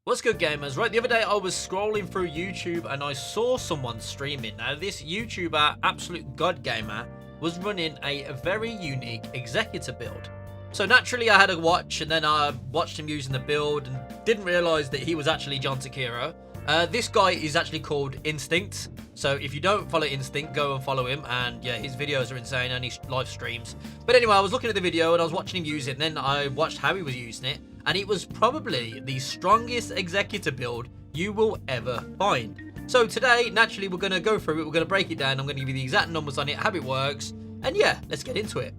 What's good, gamers? Right, the other day I was scrolling through YouTube and I saw someone streaming. Now, this YouTuber, Absolute God Gamer, was running a very unique Executor build. So naturally I had a watch, and then I watched him using the build and didn't realise that he was actually John Takiro. This guy is actually called Instinct. So if you don't follow Instinct, go and follow him. And yeah, his videos are insane and his live streams. But anyway, I was looking at the video and I was watching him use it. And then I watched how he was using it. And it was probably the strongest Executor build you will ever find. So today, naturally, we're going to go through it. We're going to break it down. I'm going to give you the exact numbers on it, how it works. And yeah, let's get into it.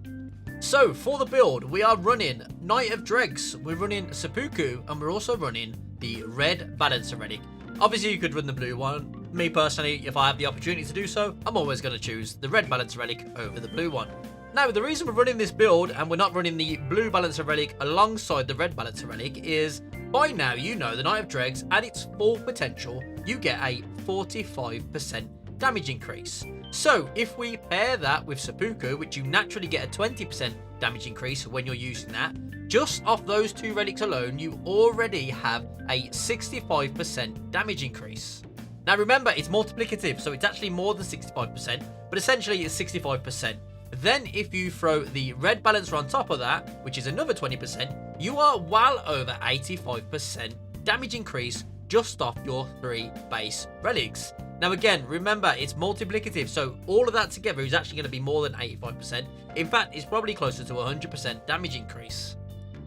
So for the build, we are running Knight of Dregs. We're running Seppuku. And we're also running the Red Balancer Relic. Obviously, you could run the blue one. Me personally, if I have the opportunity to do so, I'm always going to choose the Red Balancer Relic over the blue one. Now, the reason we're running this build and we're not running the blue Balancer Relic alongside the Red Balancer Relic is, by now, you know the Knight of Dregs, at its full potential, you get a 45% damage increase. So, if we pair that with Seppuku, which you naturally get a 20% damage increase when you're using that, just off those two relics alone, you already have a 65% damage increase. Now remember, it's multiplicative, so it's actually more than 65%, but essentially it's 65%. Then if you throw the Red Balancer on top of that, which is another 20%, you are well over 85% damage increase just off your 3 base relics. Now again, remember, it's multiplicative, so all of that together is actually going to be more than 85%. In fact, it's probably closer to 100% damage increase.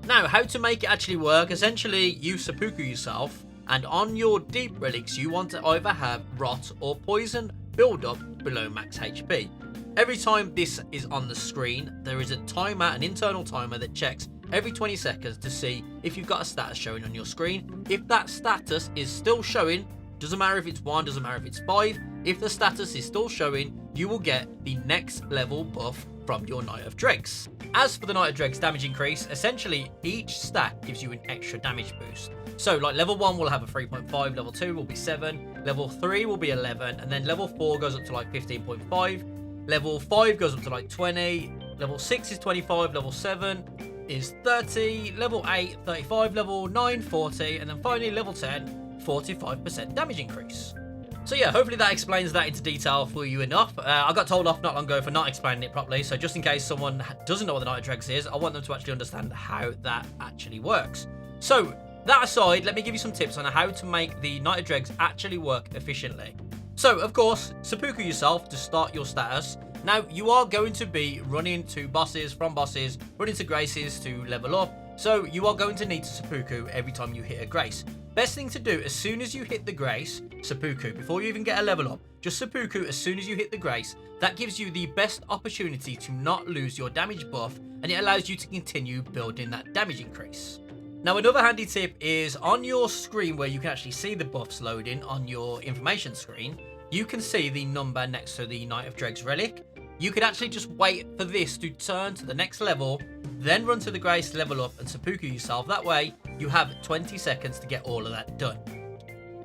Now, how to make it actually work, essentially you Seppuku yourself, and on your deep relics you want to either have rot or poison build up below max HP. Every time this is on the screen, there is a timer, an internal timer that checks every 20 seconds to see if you've got a status showing on your screen. If that status is still showing, doesn't matter if it's 1, doesn't matter if it's 5, if the status is still showing, you will get the next level buff from your Knight of Dregs. As for the Knight of Dregs damage increase, essentially each stat gives you an extra damage boost. So like level 1 will have a 3.5, level 2 will be 7, level 3 will be 11, and then level 4 goes up to like 15.5, level 5 goes up to like 20, level 6 is 25, level 7 is 30, level 8, 35, level 9, 40, and then finally level 10, 45% damage increase. So yeah, hopefully that explains that into detail for you enough. I got told off not long ago for not explaining it properly, so just in case someone doesn't know what the Knight of Dregs is, I want them to actually understand how that actually works. So that aside, let me give you some tips on how to make the Knight of Dregs actually work efficiently. So of course, Seppuku yourself to start your status. Now you are going to be running to bosses, from bosses, running to graces to level up. So you are going to need to Seppuku every time you hit a grace. Best thing to do as soon as you hit the grace, Seppuku, before you even get a level up, just Seppuku as soon as you hit the grace. That gives you the best opportunity to not lose your damage buff, and it allows you to continue building that damage increase. Now another handy tip is on your screen where you can actually see the buffs loading on your information screen, you can see the number next to the Knight of Dregs relic. You could actually just wait for this to turn to the next level, then run to the grace, level up, and Seppuku yourself. That way, you have 20 seconds to get all of that done.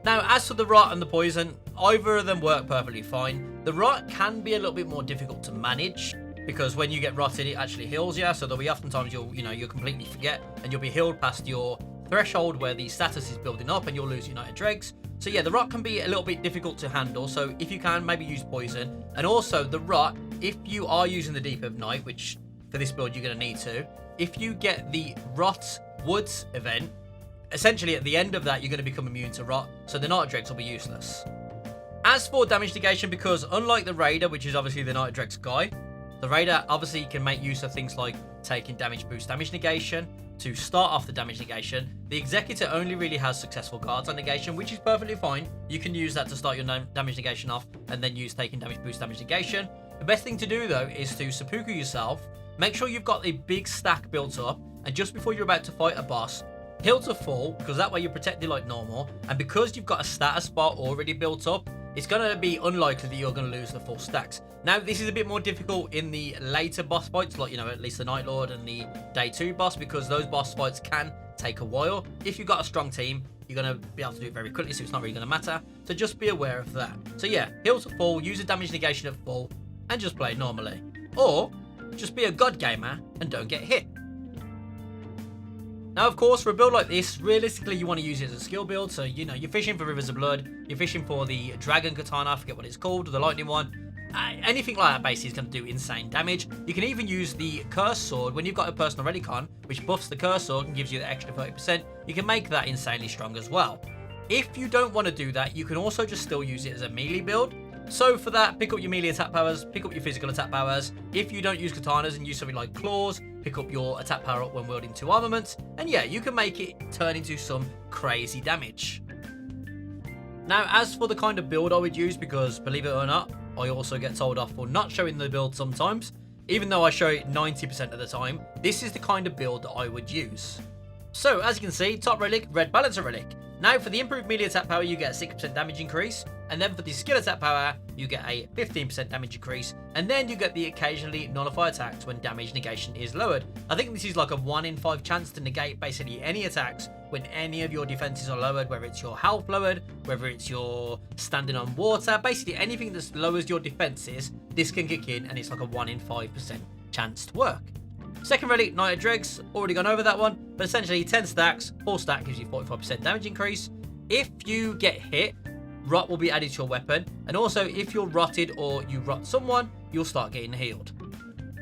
Now, as for the rot and the poison, either of them work perfectly fine. The rot can be a little bit more difficult to manage, because when you get rotted, it actually heals you. So there'll be oftentimes you'll completely forget, and you'll be healed past your threshold where the status is building up, and you'll lose your Knight of Dregs. So yeah, the rot can be a little bit difficult to handle. So if you can, maybe use poison. And also the rot, if you are using the Deep of Night, which for this build you're going to need to, if you get the Rot Woods event, essentially at the end of that you're going to become immune to rot, so the Knight of Dregs will be useless. As for damage negation, because unlike the Raider, which is obviously the Knight of Dregs guy, the Raider obviously can make use of things like taking damage boost, damage negation to start off the damage negation. The Executor only really has successful guards on negation, which is perfectly fine. You can use that to start your damage negation off and then use taking damage boost, damage negation. The best thing to do though is to Seppuku yourself, make sure you've got a big stack built up, and just before you're about to fight a boss, heal to full, because that way you're protected like normal, and because you've got a status bar already built up, it's going to be unlikely that you're going to lose the full stacks. Now, this is a bit more difficult in the later boss fights, like, at least the Night Lord and the Day 2 boss, because those boss fights can take a while. If you've got a strong team, you're going to be able to do it very quickly, so it's not really going to matter. So just be aware of that. So yeah, heal to full, use a damage negation at full, and just play normally. Or just be a god gamer and don't get hit. Now, of course, for a build like this, realistically, you want to use it as a skill build. So, you know, you're fishing for Rivers of Blood, you're fishing for the Dragon Katana, I forget what it's called, or the Lightning one. Anything like that basically is going to do insane damage. You can even use the Curse Sword when you've got a personal relic on, which buffs the Curse Sword and gives you the extra 30%. You can make that insanely strong as well. If you don't want to do that, you can also just still use it as a melee build. So for that, pick up your melee attack powers, pick up your physical attack powers. If you don't use katanas and use something like claws, pick up your attack power up when wielding 2 armaments. And yeah, you can make it turn into some crazy damage. Now, as for the kind of build I would use, because believe it or not, I also get told off for not showing the build sometimes, even though I show it 90% of the time, this is the kind of build that I would use. So, as you can see, top relic, red balancer relic. Now, for the improved melee attack power, you get a 6% damage increase, and then for the skill attack power, you get a 15% damage increase, and then you get the occasionally nullify attacks when damage negation is lowered. I think this is like a 1 in 5 chance to negate basically any attacks when any of your defenses are lowered, whether it's your health lowered, whether it's your standing on water, basically anything that lowers your defenses, this can kick in, and it's like a 1 in 5% chance to work. Second relic, Knight Dregs, already gone over that one, but essentially 10 stacks, 4 stack gives you 45% damage increase. If you get hit, rot will be added to your weapon, and also if you're rotted or you rot someone, you'll start getting healed.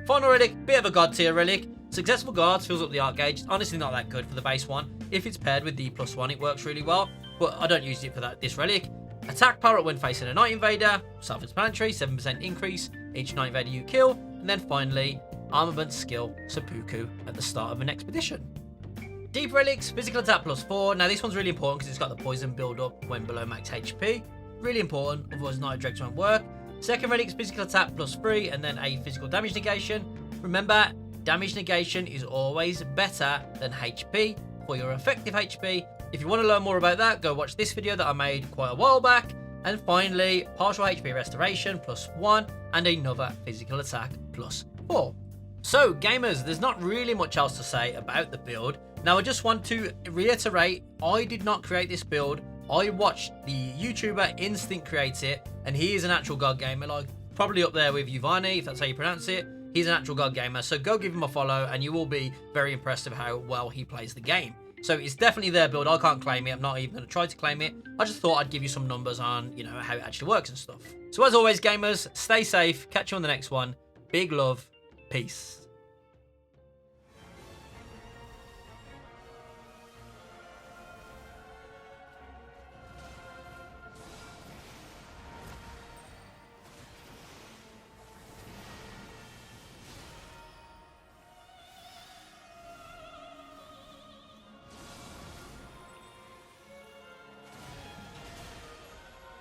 Final relic, bit of a god tier relic. Successful guards fills up the arc gauge. Honestly, not that good for the base one. If it's paired with the +1, it works really well, but I don't use it for this relic. Attack power up when facing a Night Invader, self-explanatory, 7% increase each Night Invader you kill, and then finally, armament skill seppuku at the start of an expedition. Deep relics, physical attack +4. Now this one's really important because it's got the poison build up when below max HP. Really important, otherwise Night Dregs won't work. Second relic's physical attack +3 and then a physical damage negation. Remember, damage negation is always better than HP for your effective HP. If you want to learn more about that, go watch this video that I made quite a while back. And finally, partial HP restoration +1 and another physical attack +4. So gamers, there's not really much else to say about the build. Now I just want to reiterate, I did not create this build. I watched the YouTuber Instinct create it, and he is an actual god gamer, like probably up there with Yuvani, if that's how you pronounce it. He's an actual god gamer, so go give him a follow and you will be very impressed with how well he plays the game. So it's definitely their build. I can't claim it. I'm not even going to try to claim it. I just thought I'd give you some numbers on, you know, how it actually works and stuff. So as always, gamers, stay safe. Catch you on the next one. Big love. Peace.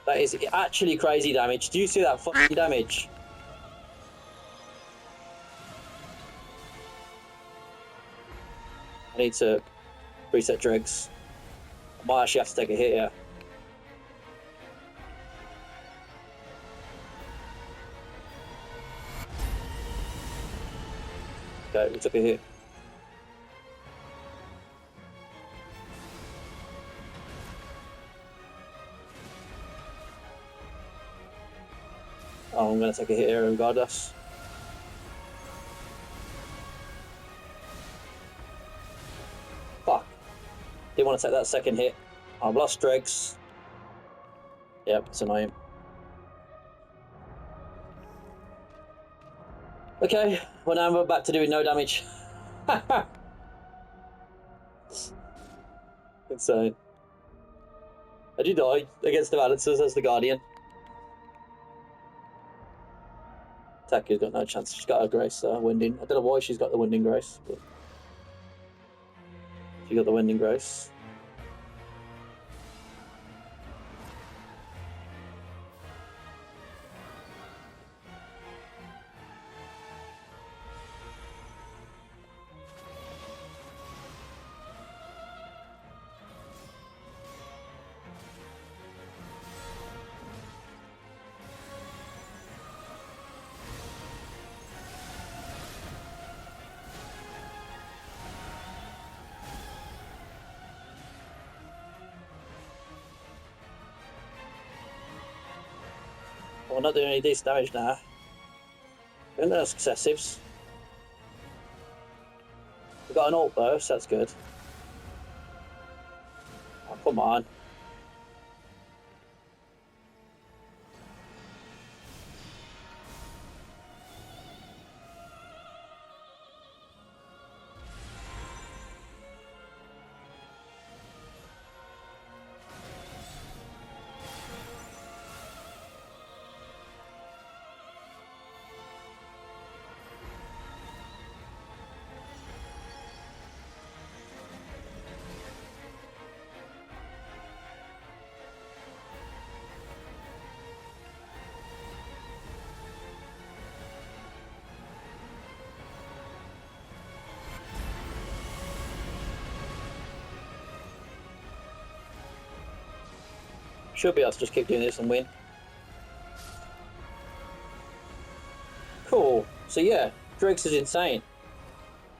That is actually crazy damage. Do you see that fucking damage? I need to reset Dregs. I might actually have to take a hit here. Okay, we took a hit. Oh, I'm going to take a hit here regardless. Fuck. Didn't want to take that second hit. I've lost Dregs. Yep, it's annoying. Okay, well now I'm back to doing no damage. Insane. I do die against the balancers as the Guardian. Taki's got no chance. She's got her grace, winding. I don't know why she's got the winding grace, but she got the winding grace. Well, not doing any decent damage now. And those successives. We've got an ult though, so that's good. Come on. Should be able to just keep doing this and win. Cool. So yeah, Dregs is insane.